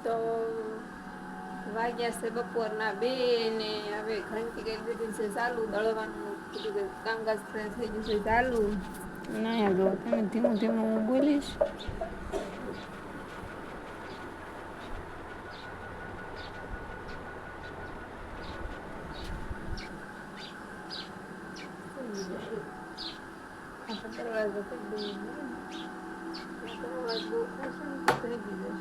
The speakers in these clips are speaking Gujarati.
તો વાગ્યા છે બપોરના 2 ને હવે ઘંટી કરી દીધી છે ચાલુ દળવાનું કામકાજ થઈ ગયું છે ચાલુ ના જો તમે ધીમું ધીમું હું બોલીશ. દરવાજો કરી દરવાજો થઈ ગયો.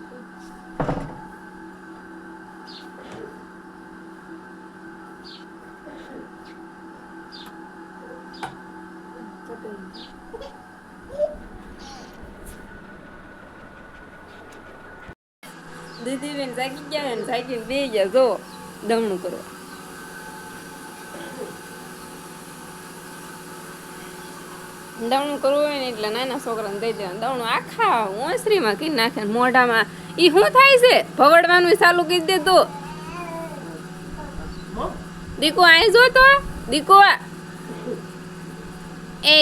દીદી બેન જાગી ગયા ને જાગીને બે ગયા જો દમણું કરવા. દવણું કરવું હોય ને એટલે નાના છોકરાને દઈ દેવાનું દવણું આખા ઓસરીમાં કઈ નાખે મોઢામાં. ઈ શું થાય છે ભગડવાનું ચાલુ કરી દે તો દીકો આઈ જો તો દીકો એ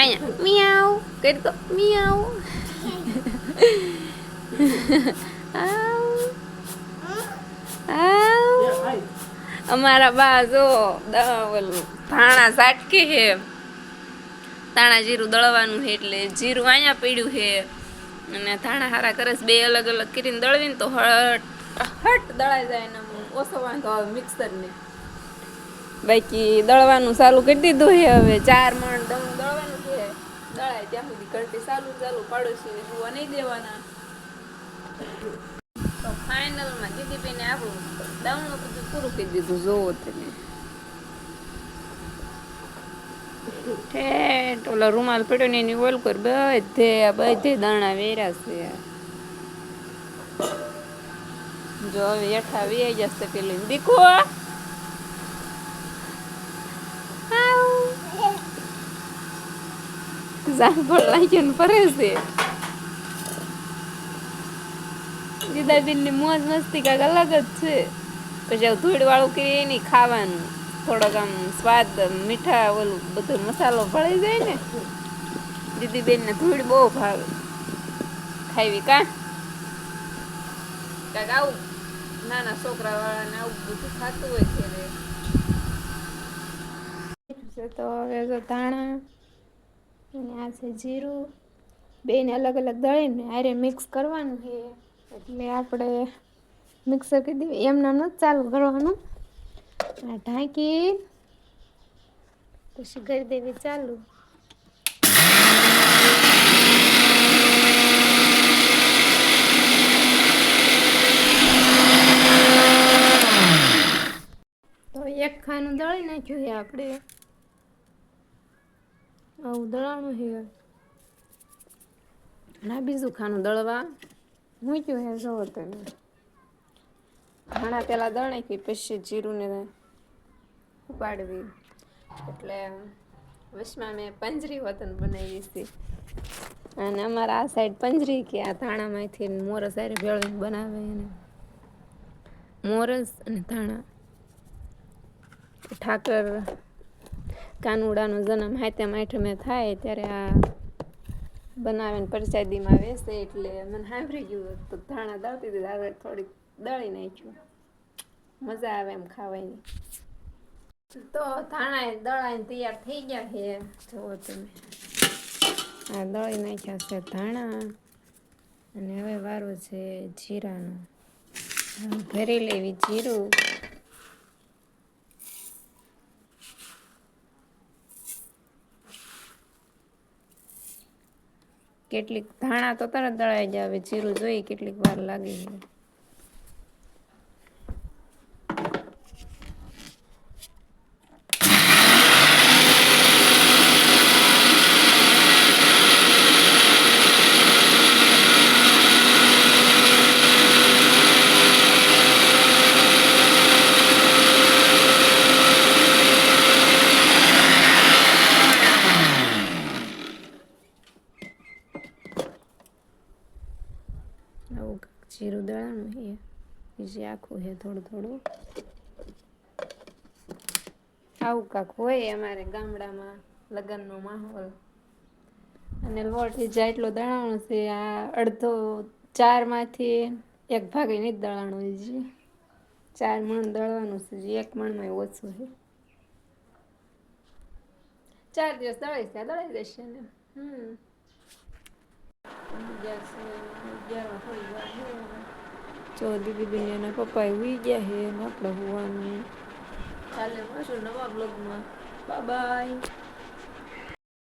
આયા મિયાવ કરી તો મિયાવ અમારા બા જો ધાણા સાટકે હે ધાણા જીરું દળવાનું છે એટલે જીરું અહીંયા પડ્યું છે અને ધાણા હારા કરે બે અલગ અલગ કરીને દળવીને તો હટ દળાઈ જાય ને ઓછો વાંધો આવે મિક્સરને. બાકી દળવાનું ચાલુ કરી દીધું છે હવે 4 મણ દળવાનું છે દળાય ત્યાં સુધી ઘંટી ચાલુ પાડોશીને જોવા નહીં દેવાના. તો ફાઇનલમાં દીદી બેને આપણું દવણું બધું પૂરું કરી દીધું જોવો તમે. ઠેઠ ઓલા રૂમાલ પડ્યો ને એની ઓલ કર બધે દાણા વેરા છે. જો હવે હેઠા વી જશે પેલી દીકો જાનપણ લાગ્યું ફરે છે. દીદાબેન ની મોજ મસ્તી કાંક અલગ જ છે. પછી ધૂળ વાળું કરી નહીં ખાવાનું થોડોક આમ સ્વાદ મીઠા ઓલું બધો મસાલો ભળી જાય ને. દીદીબેન ને ધૂળ બહુ ભાવે ખાવી કાંક આવું નાના છોકરા વાળાને આવું બધું ખાતું હોય ત્યારે. તો હવે જો ધાણા અને આ છે જીરું બેને અલગ અલગ દળીને આરે મિક્સ કરવાનું છે એટલે આપણે મિક્સર કરી દઈએ એમને નથી ચાલુ કરવાનું. ઢાંકી પછી કરી દેવી ચાલુ. તો એક ખાનું દળી નાખ્યું છે આપણે આવું દળાનું છે ના બીજું ખાનું દળવા મૂક્યું હે જોવો તમે. ધાણા પેલા દળ નાખી પછી જીરું ને ઉપાડવી એટલે વચમાં મેં પંજરી વતન બનાવી છે અને અમારા આ સાઈડ પંજરી કે આ ધાણામાંથી મોરસ સારે ભેળવીને બનાવે એને મોરસ અને ધાણા. ઠાકર કાનુડાનો જન્મ હાથમ આઠમે થાય ત્યારે આ બનાવીને પ્રસાદીમાં વેચે એટલે મને સાંભળી ગયું તો ધાણા દળતી હતી આગળ થોડીક દળી નાખ્યું મજા આવે એમ ખાવાની. તો ધાણા દળાઈને તૈયાર થઈ ગયા છે જુઓ તમે. આ દળી નાખ્યા છે ધાણા અને હવે વારો છે જીરાનો. ભરી લેવી જીરું કેટલીક ધાણા તો તરત દળાઈ જાય હવે જીરું જોઈ કેટલીક વાર લાગે છે. આવું જીરું દળાનું છે જે આખું છે થોડું થોડું આવું કાંક હોય અમારે ગામડામાં લગ્નનો માહોલ. અને લોટ જે એટલો દળાણો છે આ અડધો 4 માંથી એક ભાગે નહીં દળાણું હજી 4 મણ દળવાનું છે હજી 1 મણમાં ઓછું છે 4 દિવસ દળાઈ છે દળાઈ દેશે ને જો દીદી દુનિયાના પપ્પા ઉઈ ગયા છે ને આપણે હોવાનું ચાલે મળશું નવા બ્લોગમાં બાય બાય